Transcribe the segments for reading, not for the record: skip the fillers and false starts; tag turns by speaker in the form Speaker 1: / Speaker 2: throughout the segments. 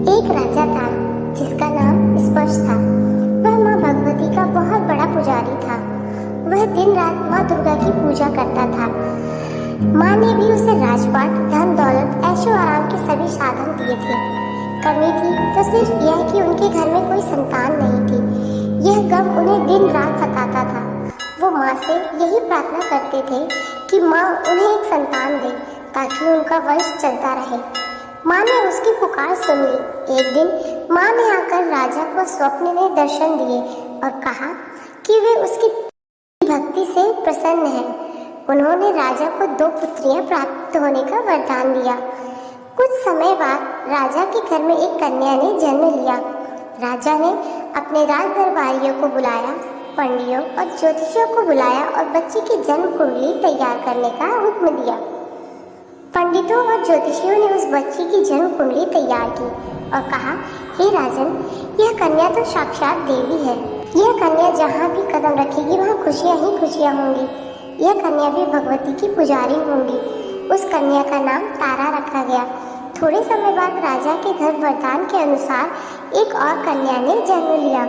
Speaker 1: एक राजा था जिसका नाम स्पर्श था। वह माँ भगवती का बहुत बड़ा पुजारी था। वह दिन रात माँ दुर्गा की पूजा करता था। माँ ने भी उसे राजपाट, धन दौलत, ऐशो आराम के सभी साधन दिए थे। कमी थी तो सिर्फ यह कि उनके घर में कोई संतान नहीं थी। यह गम उन्हें दिन रात सताता था। वो माँ से यही प्रार्थना करते थे कि माँ उन्हें एक संतान दे ताकि उनका वंश चलता रहे। माँ ने उसकी पुकार सुन ली। एक दिन माँ ने आकर राजा को स्वप्न में दर्शन दिए और कहा कि वे उसकी भक्ति से प्रसन्न हैं। उन्होंने राजा को 2 पुत्रियां प्राप्त होने का वरदान दिया। कुछ समय बाद राजा के घर में एक कन्या ने जन्म लिया। राजा ने अपने राज दरबारियों को बुलाया, पंडियों और ज्योतिषियों को बुलाया और बच्ची की जन्म कुंडली तैयार करने का हुक्म दिया। पंडितों और ज्योतिषियों ने उस बच्ची की जन्म कुंडली तैयार की और कहा, हे राजन, यह कन्या तो साक्षात देवी है। यह कन्या जहाँ भी कदम रखेगी वहाँ खुशियाँ ही खुशियाँ होंगी। यह कन्या भी भगवती की पुजारी होंगी। उस कन्या का नाम तारा रखा गया। थोड़े समय बाद राजा के घर वरदान के अनुसार एक और कन्या ने जन्म लिया।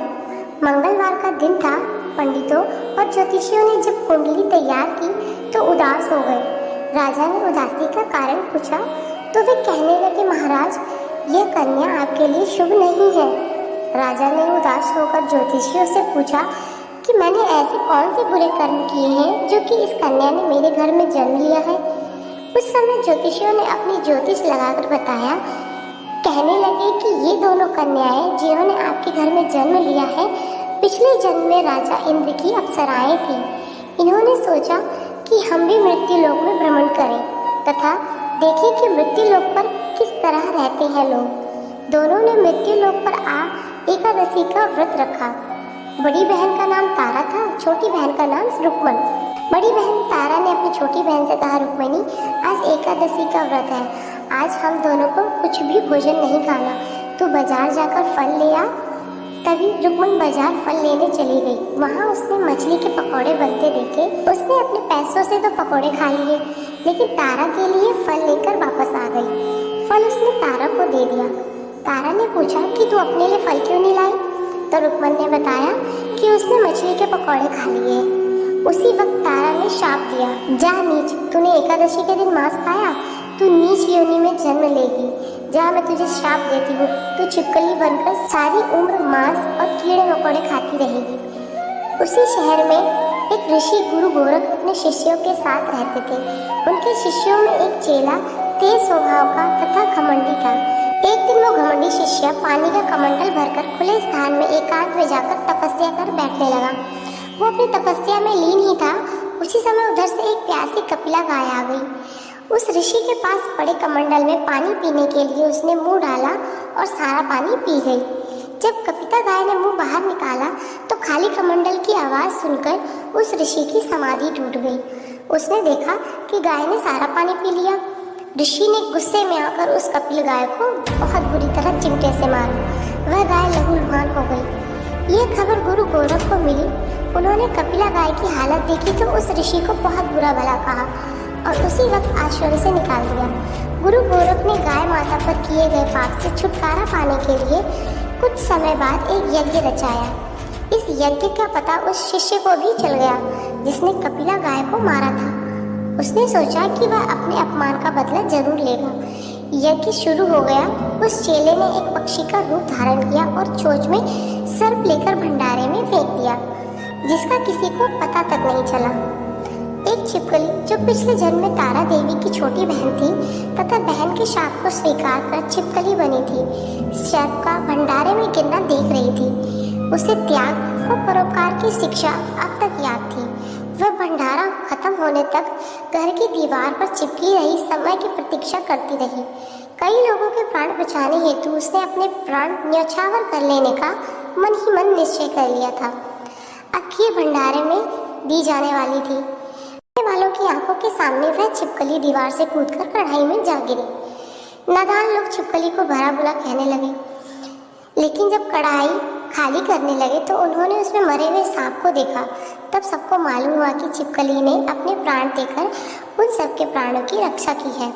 Speaker 1: मंगलवार का दिन था। पंडितों और ज्योतिषियों ने जब कुंडली तैयार की तो उदास हो गए। राजा ने उदासी का कारण पूछा तो वे कहने लगे, महाराज, यह कन्या आपके लिए शुभ नहीं है। राजा ने उदास होकर ज्योतिषियों से पूछा कि मैंने ऐसे कौन से बुरे कर्म किए हैं जो कि इस कन्या ने मेरे घर में जन्म लिया है। उस समय ज्योतिषियों ने अपनी ज्योतिष लगाकर बताया, कहने लगे कि ये दोनों कन्याएं जिन्होंने आपके घर में जन्म लिया है, पिछले जन्म में राजा इंद्र की अप्सराएं थीं। इन्होंने सोचा कि हम भी मृत्यु लोक में भ्रमण करें तथा देखें कि मृत्यु लोक पर किस तरह रहते हैं लोग। दोनों ने मृत्यु लोक पर आ एकादशी का व्रत रखा। बड़ी बहन का नाम तारा था, छोटी बहन का नाम रुक्मन। बड़ी बहन तारा ने अपनी छोटी बहन से कहा, रुक्मणी, आज एकादशी का व्रत है। आज हम दोनों को कुछ भी भोजन नहीं खाना। तू बाजार जाकर फल ले आ। तभी रुक्मन बाजार फल लेने चली गई। वहाँ उसने मछली के पकौड़े बनते देखे। उसने अपने पैसों से तो पकौड़े खा लिए, लेकिन तारा के लिए फल लेकर वापस आ गई। फल उसने तारा को दे दिया। तारा ने पूछा कि तू अपने लिए फल क्यों नहीं लाई? तो रुक्मन ने बताया कि उसने मछली के पकौड़े खा लिए। उसी वक्त तारा ने शाप दिया, जा नीच, तूने एकादशी के दिन मांस खाया, तू नीच योनि में जन्म लेगी। जा, मैं तुझे श्राप देती हूँ, तू छिपकली बनकर सारी उम्र मांस और कीड़े मकोड़े खाती रहेगी। उसी शहर में एक ऋषि गुरु गोरख अपने शिष्यों के साथ रहते थे। उनके शिष्यों में एक चेला तेज स्वभाव का तथा घमंडी था। एक दिन वो घमंडी शिष्य पानी का कमंडल भरकर खुले स्थान में एकांत में जाकर तपस्या कर बैठने लगा। वो अपनी तपस्या में लीन ही था। उसी समय उधर से एक प्यासी कपिला गाय आ गई। उस ऋषि के पास पड़े कमंडल में पानी पीने के लिए उसने मुंह डाला और सारा पानी पी गई। जब कपिता गाय ने मुंह बाहर निकाला तो खाली कमंडल की आवाज़ सुनकर उस ऋषि की समाधि टूट गई। उसने देखा कि गाय ने सारा पानी पी लिया। ऋषि ने गुस्से में आकर उस कपिल गाय को बहुत बुरी तरह चिमटे से मारा। वह गाय लहूलुहान हो गई। यह खबर गुरु गोरख को मिली। उन्होंने कपिला गाय की हालत देखी तो उस ऋषि को बहुत बुरा भला कहा और उसी वक्त आश्रम से निकाल दिया। गुरु गोरख ने गाय माता पर किए गए पाप से छुटकारा पाने के लिए कुछ समय बाद एक यज्ञ रचाया। इस यज्ञ का पता उस शिष्य को भी चल गया जिसने कपिला गाय को मारा था। उसने सोचा कि वह अपने अपमान का बदला जरूर लेगा। यज्ञ शुरू हो गया। उस चेले ने एक पक्षी का रूप धारण किया और चोंच में सर्प लेकर भंडारे में फेंक दिया, जिसका किसी को पता तक नहीं चला। एक छिपकली जो पिछले जन्म में तारा देवी की छोटी बहन थी तथा बहन के शाप को स्वीकार कर छिपकली बनी थी, सर्प का भंडारे में गिरना देख रही थी। उसे त्याग और परोपकार की शिक्षा अब तक याद थी। वह भंडारा खत्म होने तक घर की दीवार पर चिपकी रही समय की प्रतीक्षा करती रही। कई लोगों के प्राण बचाने हेतु उसने अपने प्राण न्यौछावर कर लेने का मन ही मन निश्चय कर लिया था। अब खीर भंडारे में दी जाने वाली थी। वालों की आंखों के सामने वह छिपकली दीवार से कूदकर कढ़ाई में जा गिरी। नादान लोग छिपकली को भला बुरा कहने लगे, लेकिन जब कढ़ाई खाली करने लगे तो उन्होंने उसमें मरे हुए सांप को देखा। तब सबको मालूम हुआ कि छिपकली ने अपने प्राण देकर उन सबके प्राणों की रक्षा की है।